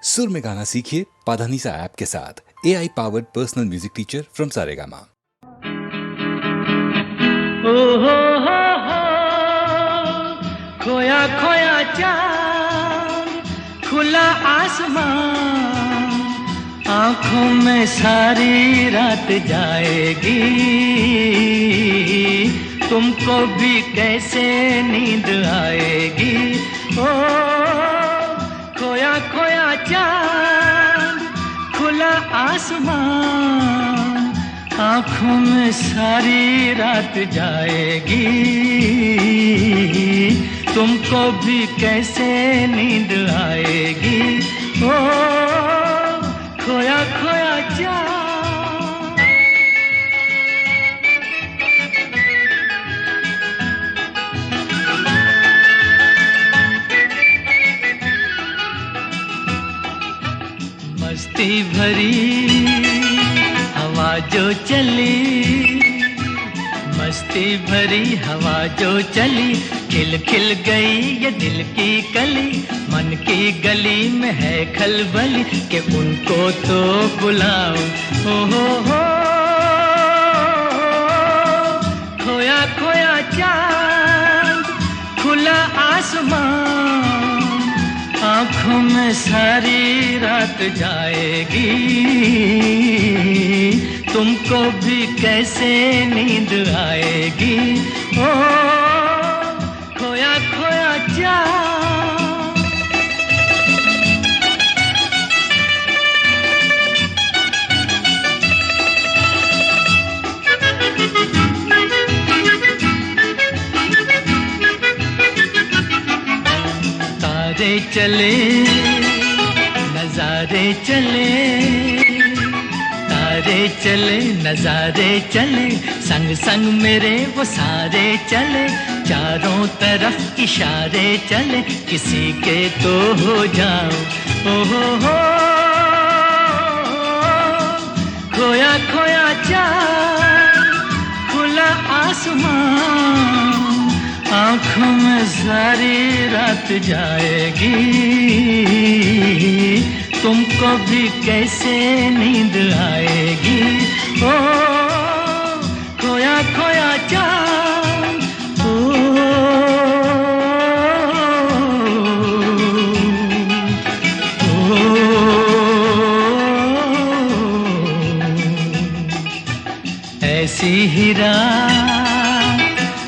सुर में गाना सीखिए पाधानीसा ऐप के साथ। AI powered personal music teacher from Saregama. ओ हो खोया खोया चांद खुला आसमान, आंखों में सारी रात जाएगी, तुमको भी कैसे नींद आएगी। ओ खोया खोया चांद खुला आसमान, आँखों में सारी रात जाएगी, तुमको भी कैसे नींद आएगी। ओ खोया खोया चांद। मस्ती भरी हवा जो चली, मस्ती भरी हवा जो चली, खिल खिल गई ये दिल की कली, मन की गली में है खलबली कि उनको तो बुलाओ। हो खोया खोया चांद खुला आसमान, आँखों में सारी रात जाएगी, तुमको भी कैसे नींद आएगी। ओ खोया खोया चांद। तारे चले नजारे चले, तारे चले नजारे चले, संग संग मेरे वो सारे चले, चारों तरफ इशारे चले, किसी के तो हो जाओ। हो खोया खोया चांद खुला आसमान, आँखों में सारी रात जाएगी, तुमको भी कैसे नींद आएगी। ओ खोया खोया चांद। ओ ऐसी ही रात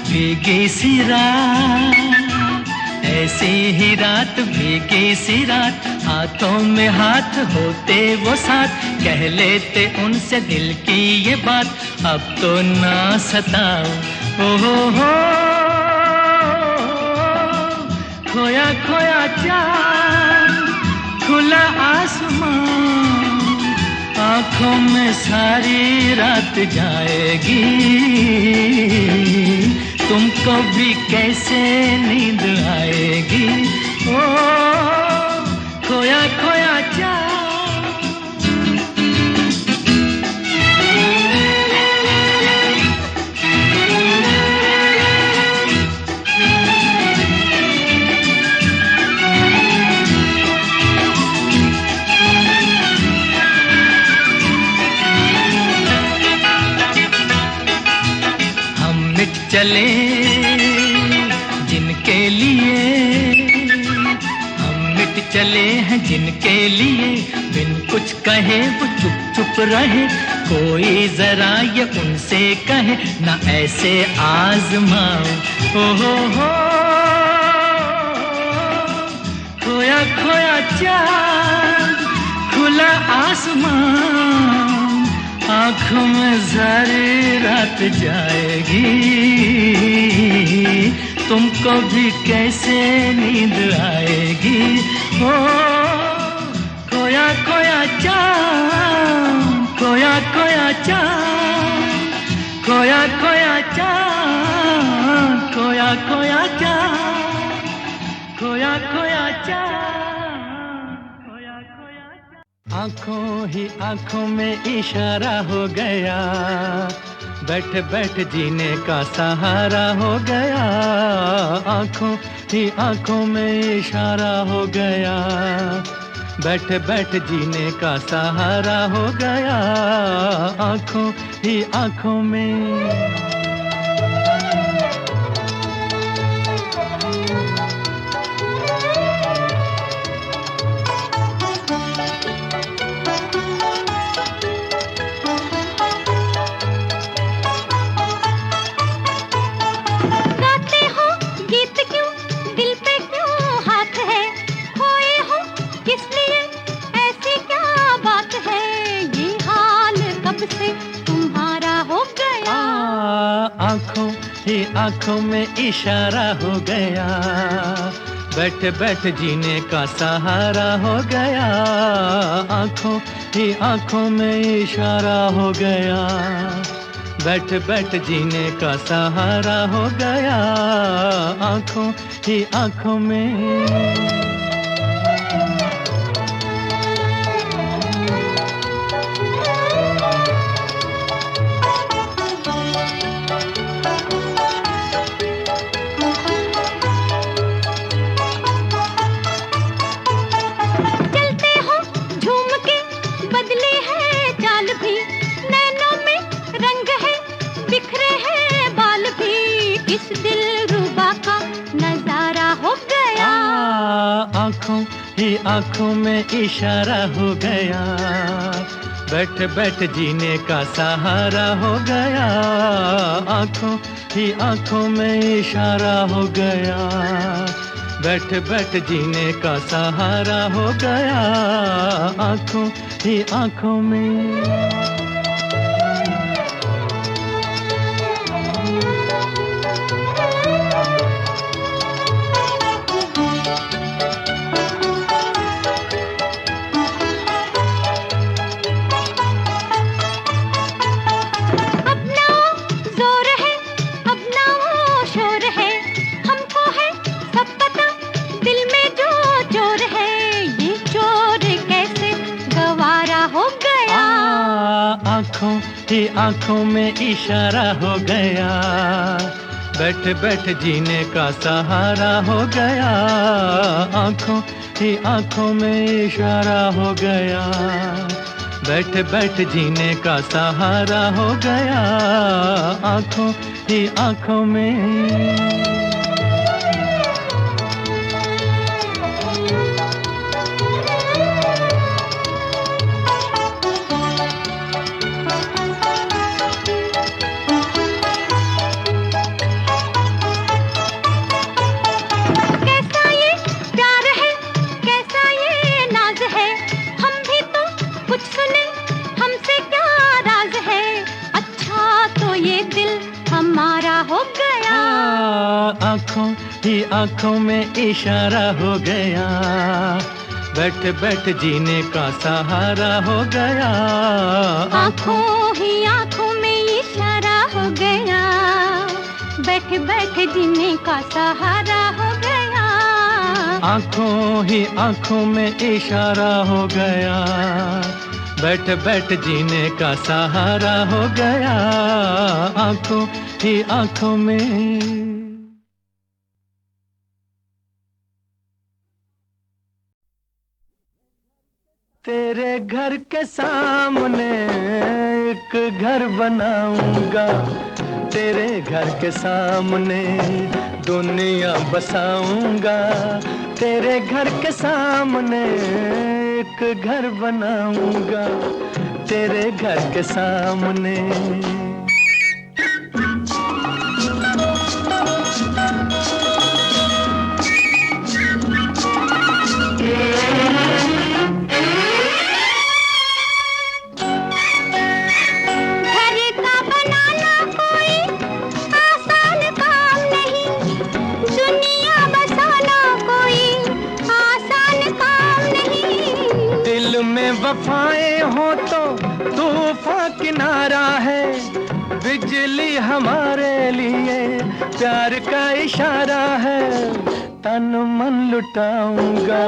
भीगी सी रात, ऐसी ही रात भीगी सी रात, हाथों में हाथ होते वो साथ, कह लेते उनसे दिल की ये बात, अब तो ना सताओ। हो खोया खोया चांद खुला आसमान, आँखों में सारी रात जाएगी, तुमको भी कैसे नींद आएगी। ओ खोया खोया चांद। चले जिनके लिए, हम मिट चले हैं जिनके लिए, बिन कुछ कहे वो चुप चुप रहे, कोई जरा ये उनसे कहे ना ऐसे आजमाओ। हो खोया खोया चांद खुला आसमान, आँखों में सारी रात जाएगी, तुमको भी कैसे नींद आएगी। ओ खोया खोया चांद, खोया खोया चांद, खोया खोया चांद, खोया खोया चांद, खोया खोया चांद। आँखों ही आँखों में इशारा हो गया, बैठ बैठ जीने का सहारा हो गया, आँखों ही आँखों में इशारा हो गया, बैठ बैठ जीने का सहारा हो गया आंखों ही आंखों में। आंखों ही आंखों में इशारा हो गया, बैठ बैठ जीने का सहारा हो गया। आंखों ही आंखों में इशारा हो गया, बैठ बैठ जीने का सहारा हो गया। आंखों ही आंखों में। आंखों ही आंखों में इशारा हो गया, बैठ बैठ जीने का सहारा हो गया। आंखों ही आंखों में इशारा हो गया, बैठ बैठ जीने का सहारा हो गया। आंखों ही आंखों में। आंखों ही आंखों में इशारा हो गया, बैठ बैठ जीने का सहारा हो गया। आंखों ही आंखों में इशारा हो गया, बैठ बैठ जीने का सहारा हो गया। आंखों ही आंखों में। आंखों ही आंखों में इशारा हो गया, बैठ बैठ जीने का सहारा हो गया। आंखों ही आंखों में इशारा हो गया, बैठ बैठ जीने का सहारा हो गया। आंखों ही आंखों में इशारा हो गया, बैठ बैठ जीने का सहारा हो गया। आंखों ही आंखों में। तेरे घर के सामने एक घर बनाऊंगा, तेरे घर के सामने दुनिया बसाऊंगा। तेरे घर के सामने एक घर बनाऊंगा, तेरे घर के सामने। वफाएं हो तो तूफान किनारा है, बिजली हमारे लिए प्यार का इशारा है। तन मन लुटाऊंगा,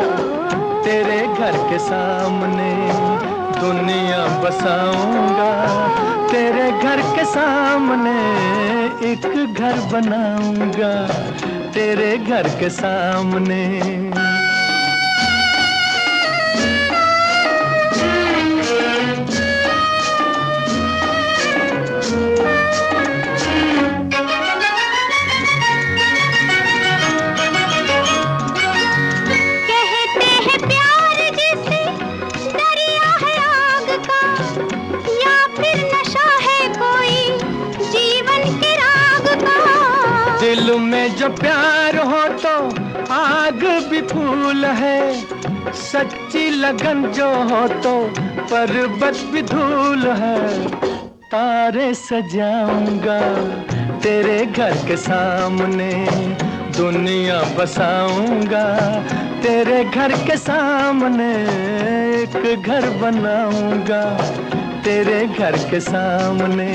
तेरे घर के सामने दुनिया बसाऊंगा। तेरे घर के सामने एक घर बनाऊंगा, तेरे घर के सामने। सच्ची लगन जो हो तो पर्वत भी धूल है। तारे सजाऊंगा तेरे घर के सामने, दुनिया बसाऊंगा तेरे घर के सामने, एक घर बनाऊंगा तेरे घर के सामने।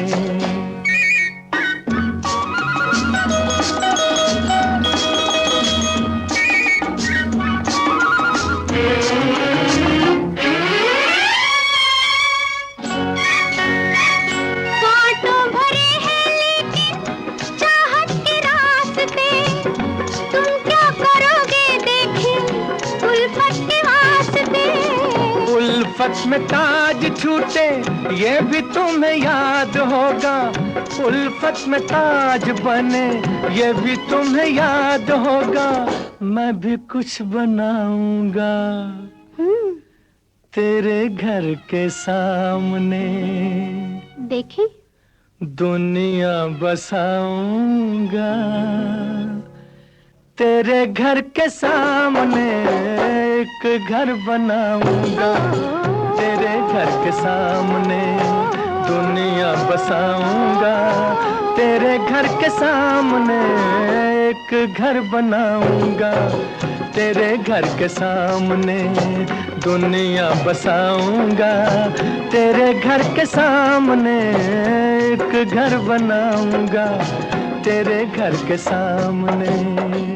उल्फत में ताज छूटे ये भी तुम्हें याद होगा, उल्फत में ताज बने ये भी तुम्हें याद होगा। मैं भी कुछ बनाऊंगा तेरे घर के सामने, देखी दुनिया बसाऊंगा तेरे घर के सामने, एक घर बनाऊंगा तेरे घर के सामने, दुनिया बसाऊंगा तेरे घर के सामने, एक घर बनाऊंगा तेरे घर के सामने, दुनिया बसाऊंगा तेरे घर के सामने, एक घर बनाऊंगा तेरे घर के सामने।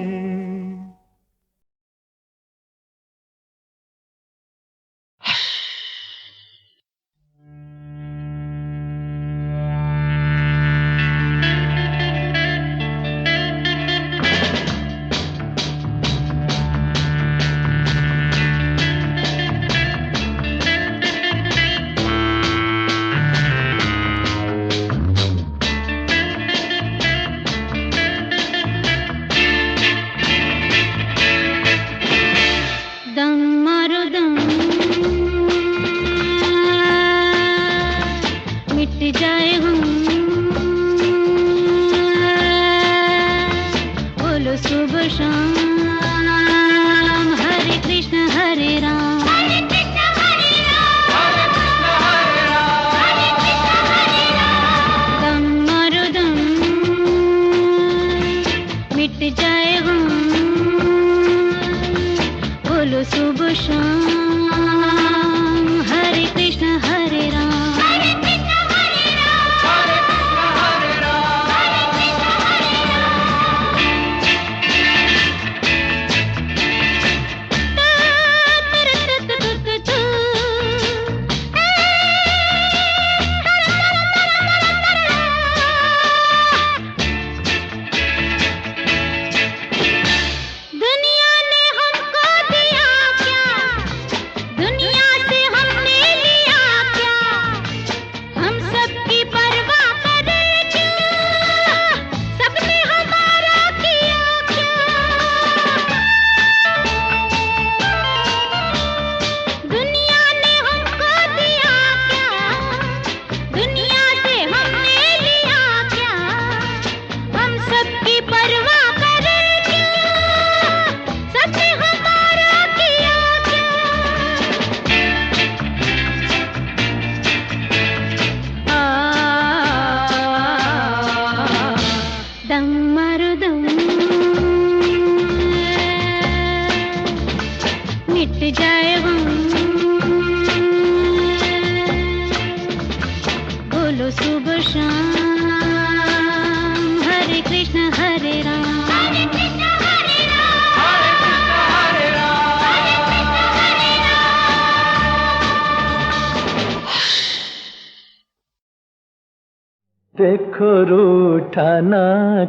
देखो रूठा ना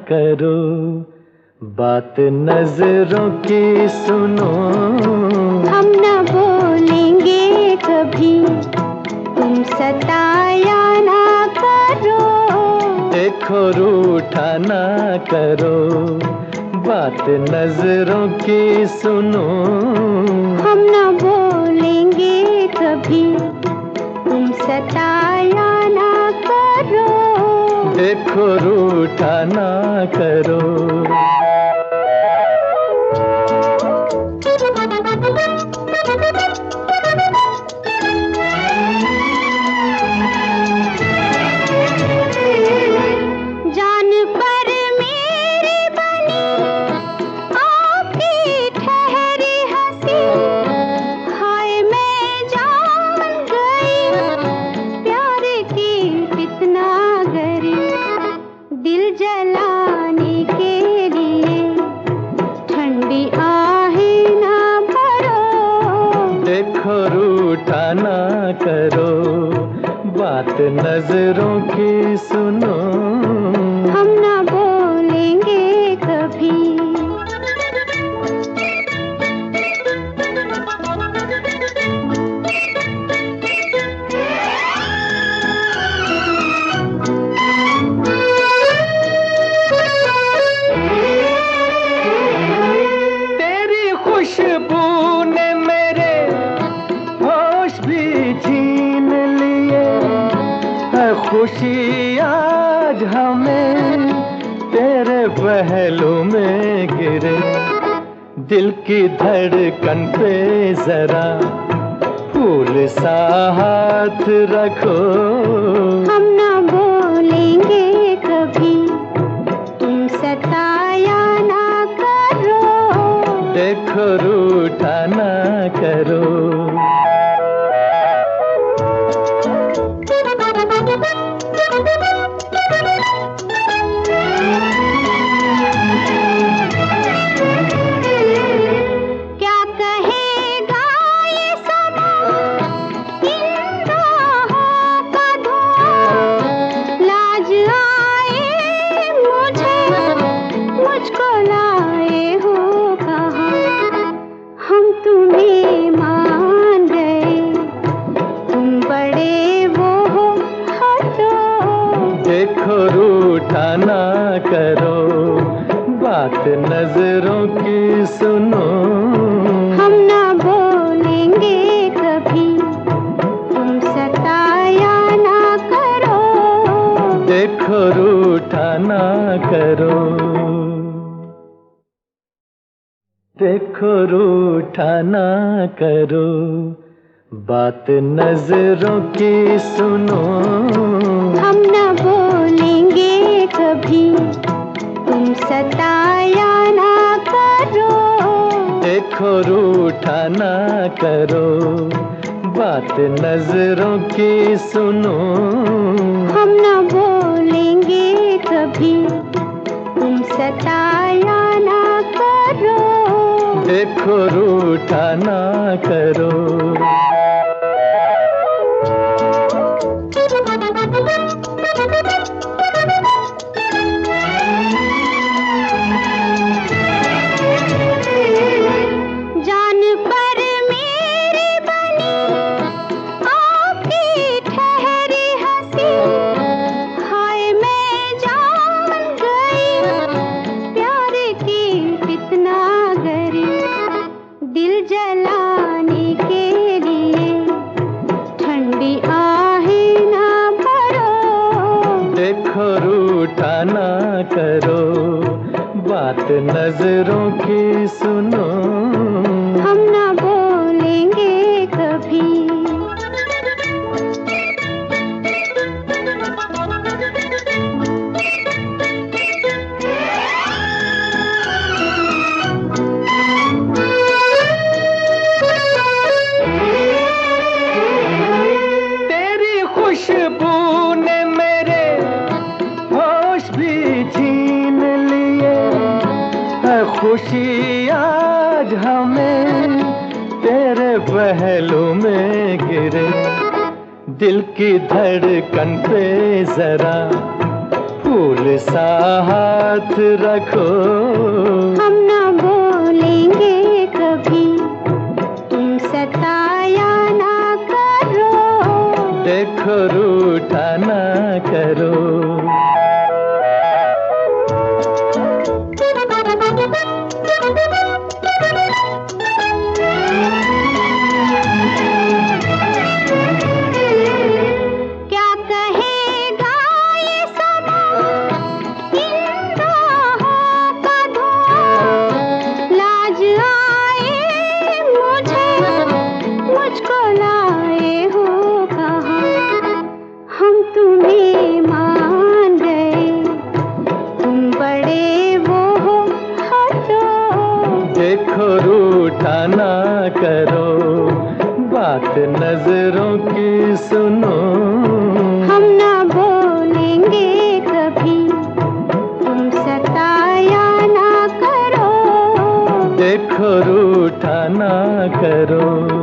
करो, बात नजरों की सुनो, हम न बोलेंगे कभी, तुम सताया ना करो। देखो रूठा ना करो, बात नजरों की सुनो, हम न बोलेंगे कभी, तुम सताया ना करो। देखो रूठा ना करो। रूठा ना करो, बात नजरों की सुनो। हम ना बोलेंगे कभी। तेरी खुशबू ने मेरे होश भी छीन लिए, है खुशी आज हमें तेरे पहलू में गिरे। दिल की धड़कन पे जरा फूल सा हाथ रखो। हम ना बोलेंगे कभी, तुम सताया ना करो। देखो रूठा ना करो। क्या कहेगा ये समा, इन राहों का धुआं। लाज आए मुझे, मुझको लाए हो कहाँ। हम तुम्हें मान गए, तुम बड़े वो हो, हटो। देखो रूठा ना करो, बात नजरों की सुनो। हम ना बोलेंगे कभी, तुम सताया ना करो। देखो रूठा ना करो, देखो रूठा ना करो, बात नजरों की सुनो। हम ना बोलेंगे कभी, तुम सताया ना करो। देखो रूठा ना करो, बात नजरों की सुनो। हम ना बोलेंगे कभी, तुम सताया ना करो। देखो रूठा ना करो। जान पर मेरी बनी आपकी ठहरी हंसी। हाय मैं जान गई प्यार की कितना गरी। दिल जलाने के लिए ठंडी आहें ना भरो। देखो रूठा ना करो, बात नजरों की सुनो। हम ना बोलेंगे कभी। तेरी खुशबू ने मेरे होश भी छीन लिए, है खुशी आज हमें तेरे पहलू में गिरे। दिल की धड़कन पे जरा फूल सा हाथ रखो। हम ना बोलेंगे कभी, तुम सताया ना करो। देखो रूठा ना करो। क्या कहेगा ये समा, इन राहों का धुआं। लाज आए मुझे, मुझको लाए हो कहाँ। हम तुम्हें मान गए, तुम बड़े वो हो, हटो। देखो रूठा ना करो, बात नजरों की सुनो। हम ना बोलेंगे कभी, तुम सताया ना करो। देखो रूठा ना करो।